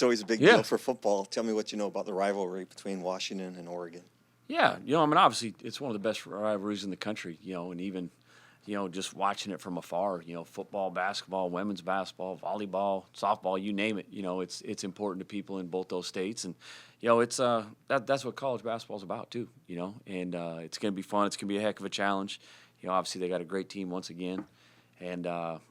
always a big deal for football. Tell me what you know about the rivalry between Washington and Oregon. Yeah, I mean, obviously, it's one of the best rivalries in the country, and even, just watching it from afar, football, basketball, women's basketball, volleyball, softball, you name it, it's important to people in both those states. And, it's that's what college basketball is about, too, and it's going to be fun. It's going to be a heck of a challenge. Obviously, they got a great team once again. And,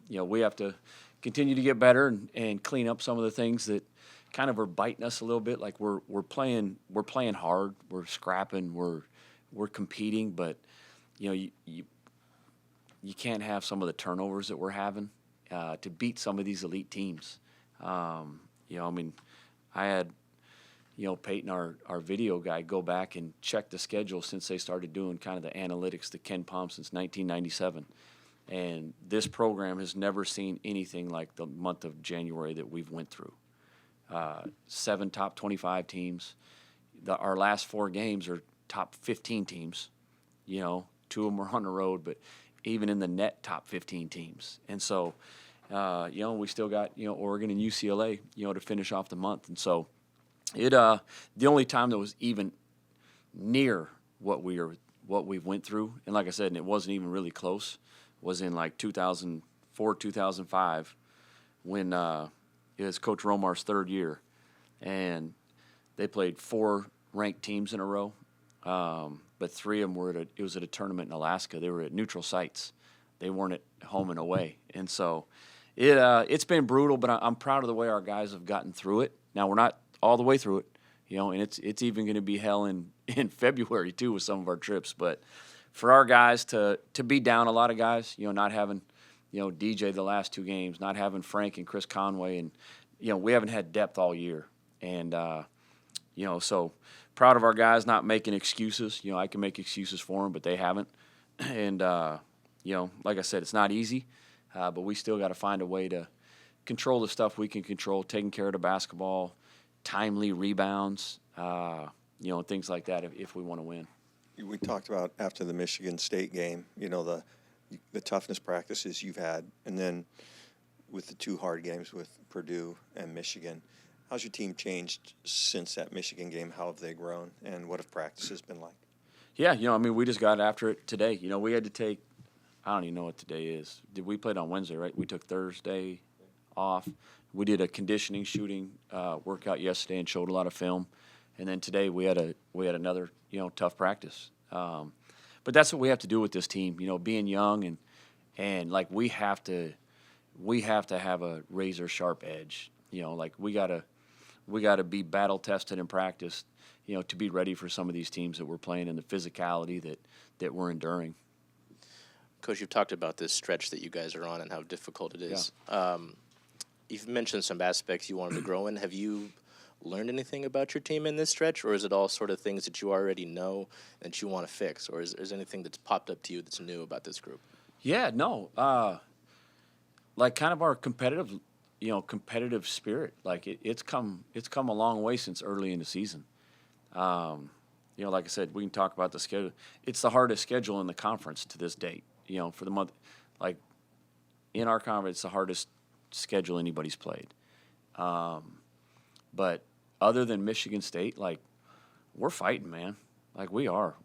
we have to continue to get better and clean up some of the things that kind of are biting us a little bit. Like we're playing hard, we're scrapping, we're competing, but you can't have some of the turnovers that we're having to beat some of these elite teams. I mean, I had Peyton, our video guy, go back and check the schedule since they started doing kind of the analytics to Ken Palm since 1997. And this program has never seen anything like the month of January that we've went through. 7 top 25 teams. Our last 4 games are top 15 teams. 2 of them were on the road, but even in the net, top 15 teams. And so, we still got, Oregon and UCLA, to finish off the month. And so, the only time that was even near what we went through, and like I said, and it wasn't even really close, was in like 2004, 2005, when it was Coach Romar's 3rd year, and they played 4 ranked teams in a row, but 3 of them were it was at a tournament in Alaska. They were at neutral sites. They weren't at home and away, and so it's been brutal. But I'm proud of the way our guys have gotten through it. Now we're not all the way through it, and it's even going to be hell in February too with some of our trips. But for our guys to be down, a lot of guys, not having DJ the last 2 games, not having Frank and Chris Conway, and we haven't had depth all year, and so proud of our guys not making excuses. I can make excuses for them, but they haven't, and like I said, it's not easy, but we still got to find a way to control the stuff we can control, taking care of the basketball, timely rebounds, things like that if we want to win. We talked about after the Michigan State game, the toughness practices you've had, and then with the 2 hard games with Purdue and Michigan. How's your team changed since that Michigan game? How have they grown, and what have practices been like? Yeah, we just got after it today. We had to take, I don't even know what today is. We played on Wednesday, right? We took Thursday off. We did a conditioning shooting workout yesterday and showed a lot of film. And then today we had another tough practice. But that's what we have to do with this team. Being young and like we have to have a razor sharp edge. Like we gotta be battle tested in practice. To be ready for some of these teams that we're playing and the physicality that we're enduring. Coach, you've talked about this stretch that you guys are on and how difficult it is. Yeah. You've mentioned some aspects you wanted to grow in. Have you learned anything about your team in this stretch, or is it all sort of things that you already know that you want to fix, or is anything that's popped up to you that's new about this group? Yeah, no. Like kind of our competitive spirit. Like it's come a long way since early in the season. Like I said, we can talk about the schedule. It's the hardest schedule in the conference to this date. For the month, like in our conference, it's the hardest schedule anybody's played. But other than Michigan State, like we're fighting, man. Like we are.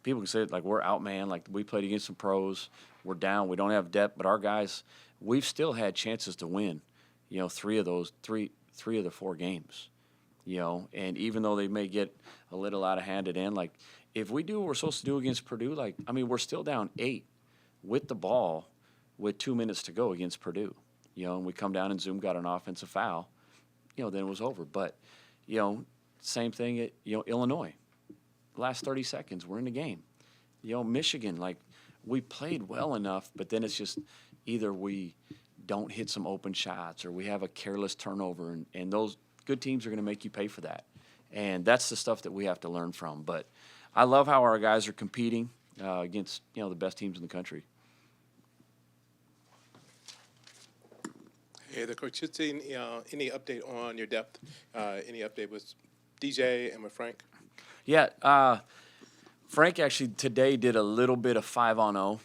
People can say it like we're out, man. Like we played against some pros. We're down. We don't have depth, but our guys, we've still had chances to win. 3 of the 4 games. And even though they may get a little out of hand at the end, like if we do what we're supposed to do against Purdue, like I mean, we're still down 8 with the ball with 2 minutes to go against Purdue. And we come down and Zoom got an offensive foul. Then it was over. But, same thing at, Illinois. Last 30 seconds, we're in the game. Michigan, like, we played well enough, but then it's just either we don't hit some open shots or we have a careless turnover, and those good teams are going to make you pay for that. And that's the stuff that we have to learn from. But I love how our guys are competing against, the best teams in the country. Hey, the coach, just any update on your depth? Any update with DJ and with Frank? Yeah, Frank actually today did a little bit of 5-on-0.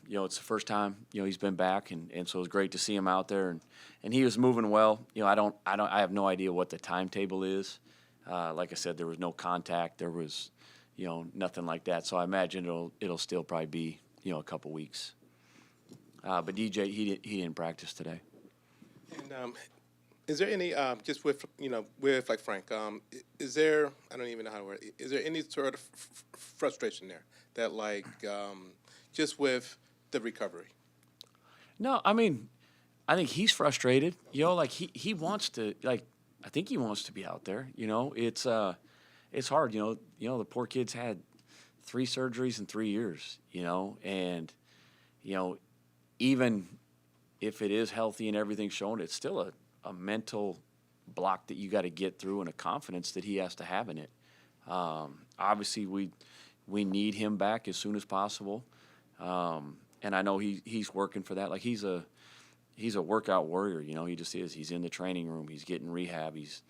It's the first time, he's been back, and so it was great to see him out there and he was moving well. I have no idea what the timetable is. Like I said, there was no contact. There was, nothing like that. So I imagine it'll still probably be, a couple weeks. But DJ, he didn't practice today. And is there any just with like Frank? Is there, I don't even know how to word it. Is there any sort of frustration there that just with the recovery? No, I mean, I think he's frustrated. Like he wants to, like, I think he wants to be out there. It's hard. The poor kid's had 3 surgeries in 3 years. And even if it is healthy and everything's shown, it's still a mental block that you got to get through and a confidence that he has to have in it. Obviously, we need him back as soon as possible, and I know he's working for that. Like he's a workout warrior. He just is. He's in the training room. He's getting rehab. He's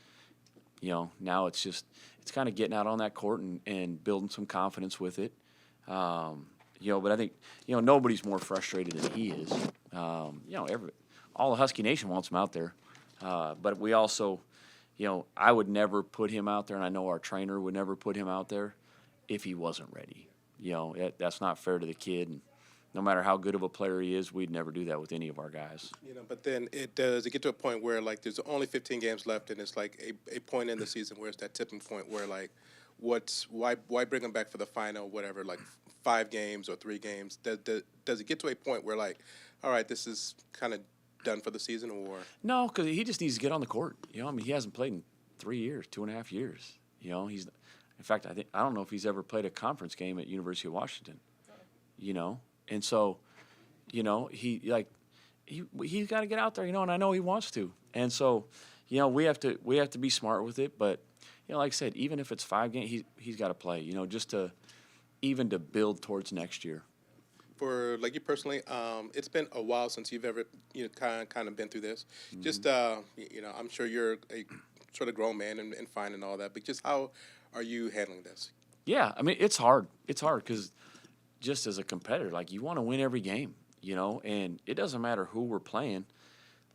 now it's kind of getting out on that court and building some confidence with it. But I think nobody's more frustrated than he is. All the Husky Nation wants him out there. But we also, I would never put him out there, and I know our trainer would never put him out there if he wasn't ready. That's not fair to the kid. And no matter how good of a player he is, we'd never do that with any of our guys. But then it get to a point where there's only 15 games left, and it's like a point in the season where it's that tipping point where why bring him back for the final, whatever, 5 games or 3 games? Does it get to a point where all right, this is kind of done for the season, or no? Because he just needs to get on the court. He hasn't played in 3 years, 2.5 years. He's, in fact, I don't know if he's ever played a conference game at University of Washington. And so, he's got to get out there. And I know he wants to. And so, we have to be smart with it. But like I said, even if it's 5 games, he's got to play. Just to build towards next year. For you personally, it's been a while since you've ever kind of been through this. Mm-hmm. Just I'm sure you're a sort of grown man and fine and all that, but just how are you handling this? Yeah, I mean it's hard. It's hard because just as a competitor, you want to win every game, and it doesn't matter who we're playing.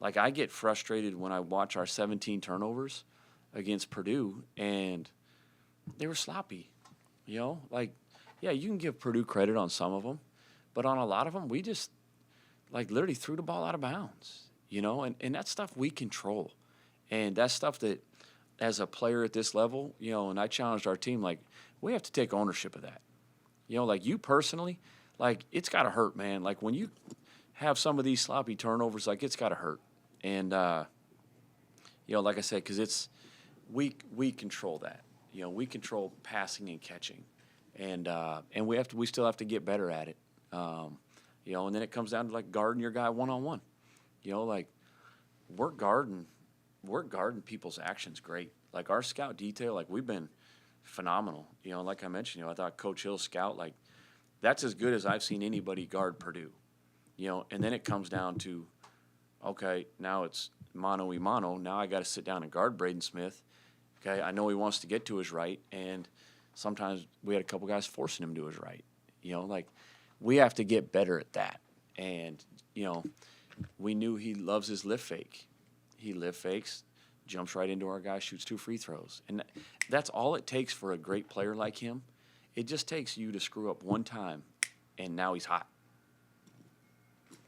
I get frustrated when I watch our 17 turnovers against Purdue, and they were sloppy. Yeah, you can give Purdue credit on some of them. But on a lot of them, we just, literally threw the ball out of bounds, and that's stuff we control. And that's stuff that, as a player at this level, and I challenged our team, we have to take ownership of that. You personally, it's got to hurt, man. When you have some of these sloppy turnovers, it's got to hurt. And, like I said, because we control that. We control passing and catching. And we still have to get better at it. And then it comes down to guarding your guy one-on-one. We're guarding people's actions great. Our scout detail, we've been phenomenal. Like I mentioned, I thought Coach Hill's scout, that's as good as I've seen anybody guard Purdue. And then it comes down to, okay, now it's mano-a-mano. Now I got to sit down and guard Braden Smith. Okay, I know he wants to get to his right, and sometimes we had a couple guys forcing him to his right. We have to get better at that. And, we knew he loves his lift fake. He lift fakes, jumps right into our guy, shoots 2 free throws. And that's all it takes for a great player like him. It just takes you to screw up one time, and now he's hot.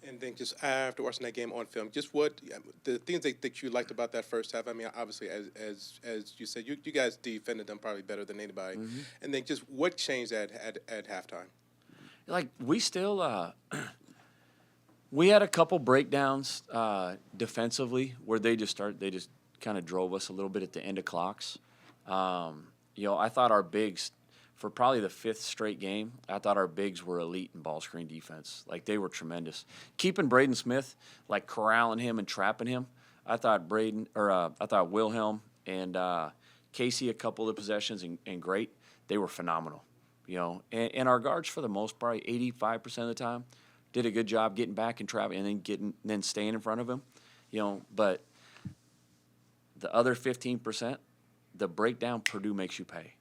And then just after watching that game on film, just what the things that you liked about that first half. I mean, obviously, as you said, you guys defended them probably better than anybody. Mm-hmm. And then just what changed at halftime? We still we had a couple breakdowns defensively where they just kind of drove us a little bit at the end of clocks. I thought our bigs, for probably the 5th straight game, I thought our bigs were elite in ball screen defense. They were tremendous. Keeping Braden Smith, corralling him and trapping him. I thought Wilhelm and Casey, a couple of the possessions, and Great, they were phenomenal. And our guards, for the most part, 85% of the time, did a good job getting back and trapping, and then staying in front of him. But the other 15%, the breakdown, Purdue makes you pay.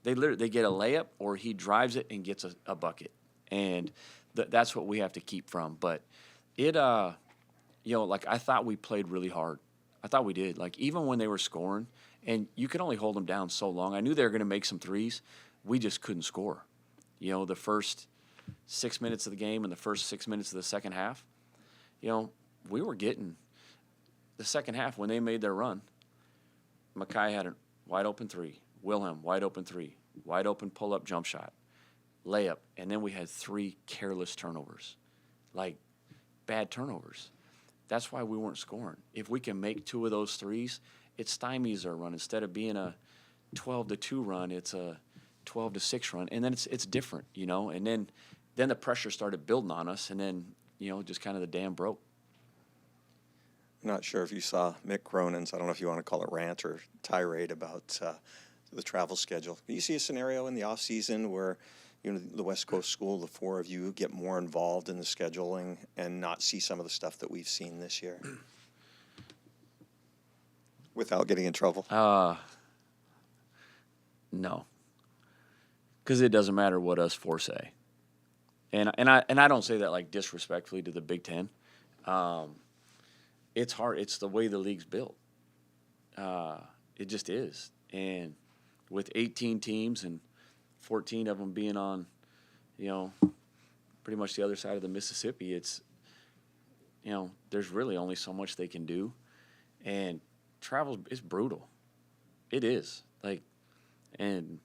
They get a layup, or he drives it and gets a bucket, and that's what we have to keep from. But like I thought we played really hard. I thought we did. Like even when they were scoring, and you could only hold them down so long. I knew they were going to make some threes. We just couldn't score. The first 6 minutes of the game and the first 6 minutes of the second half, we were getting the second half when they made their run. Mackay had a wide open three. Wilhelm, wide open three. Wide open pull-up jump shot. Layup. And then we had 3 careless turnovers. Like bad turnovers. That's why we weren't scoring. If we can make 2 of those threes, it stymies our run. Instead of being a 12-2 run, it's a 12-6 run. And then it's different, And then the pressure started building on us, and then, just kind of the dam broke. I'm not sure if you saw Mick Cronin's, I don't know if you want to call it rant or tirade about the travel schedule. Can you see a scenario in the off season where, the West Coast School, the 4 of you get more involved in the scheduling and not see some of the stuff that we've seen this year? Without getting in trouble? No. Because it doesn't matter what us 4 say. And I don't say that like disrespectfully to the Big Ten. It's hard. It's the way the league's built. It just is. And with 18 teams and 14 of them being on, pretty much the other side of the Mississippi, it's, there's really only so much they can do. And travel is brutal. It is. And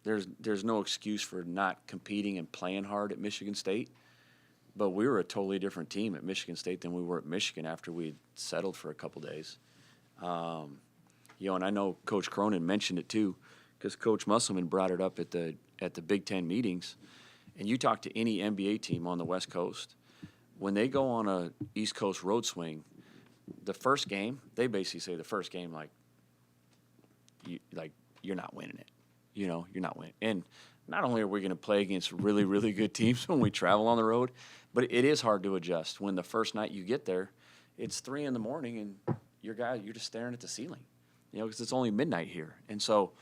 there's no excuse for not competing and playing hard at Michigan State. But we were a totally different team at Michigan State than we were at Michigan after we settled for a couple days. And I know Coach Cronin mentioned it too, because Coach Musselman brought it up at the Big Ten meetings. And you talk to any NBA team on the West Coast, when they go on a East Coast road swing, the first game, they basically say the first game, you're not winning it. You're not winning. And not only are we going to play against really, really good teams when we travel on the road, but it is hard to adjust. When the first night you get there, it's 3 a.m. and you're just staring at the ceiling, because it's only midnight here. And so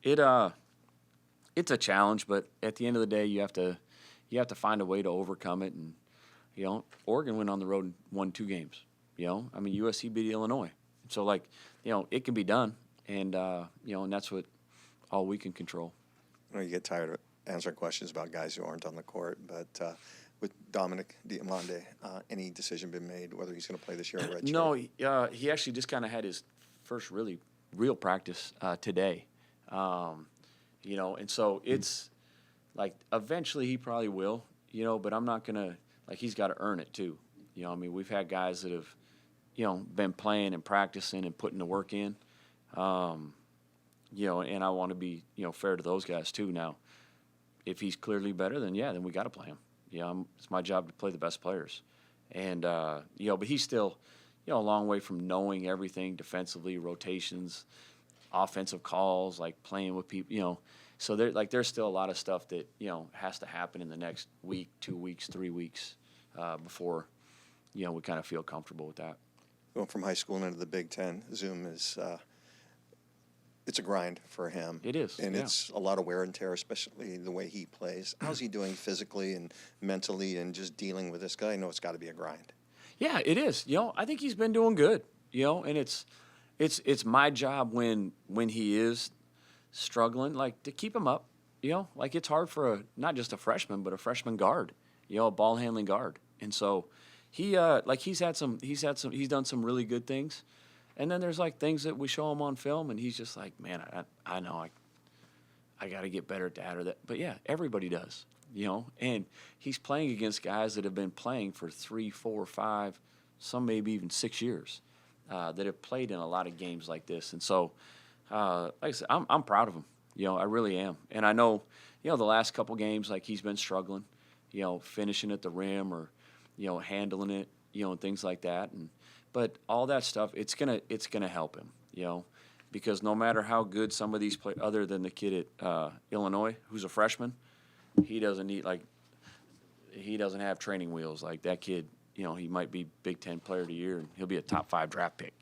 it's a challenge, but at the end of the day, you have to find a way to overcome it. And, Oregon went on the road and won 2 games. USC beat Illinois. So, it can be done. And, and that's all we can control. I know you get tired of answering questions about guys who aren't on the court, but with Dominic Diamande, any decision been made whether he's going to play this year or redshirt? No, he actually just kind of had his first really real practice today. And so it's eventually he probably will, but I'm not going to, he's got to earn it too. We've had guys that have, been playing and practicing and putting the work in. And I want to be, fair to those guys too. Now, if he's clearly better, then we got to play him. It's my job to play the best players. And, but he's still, a long way from knowing everything defensively, rotations, offensive calls, playing with people, So there's still a lot of stuff that, has to happen in the next week, 2 weeks, 3 weeks before, we kind of feel comfortable with that. Going from high school into the Big Ten, Zoom is it's a grind for him. It is, and yeah. It's a lot of wear and tear, especially the way he plays. How's he doing physically and mentally, and just dealing with this guy? I know it's got to be a grind. Yeah, it is. I think he's been doing good. And it's my job when he is struggling, to keep him up. It's hard for not just a freshman, but a freshman guard. A ball handling guard. And so he he's done some really good things. And then there's things that we show him on film, and he's just man, I know I got to get better at that or that. But yeah, everybody does, And he's playing against guys that have been playing for 3, 4, 5, some maybe even 6 years, that have played in a lot of games like this. And so, like I said, I'm proud of him. I really am. And I know, the last couple games, he's been struggling, finishing at the rim or, handling it, and things like that. But all that stuff, it's gonna help him, because no matter how good some of these play, other than the kid at Illinois who's a freshman, he doesn't have training wheels like that kid. He might be Big Ten Player of the Year and he'll be a top 5 draft pick.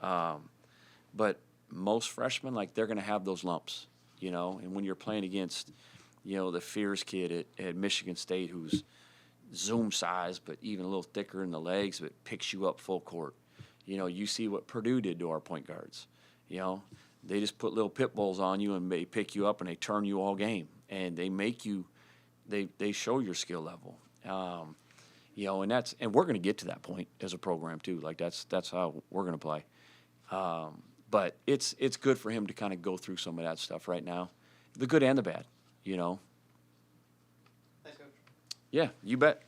But most freshmen, they're gonna have those lumps, And when you're playing against, the Fears kid at Michigan State who's Zoom size, but even a little thicker in the legs, but picks you up full court. You know, you see what Purdue did to our point guards. You know, they just put little pit bulls on you and they pick you up and they turn you all game. And they make you, they show your skill level. You know, and we're going to get to that point as a program too. Like that's how we're going to play. But it's good for him to kind of go through some of that stuff right now, the good and the bad, you know. Thanks, Coach. Yeah, you bet.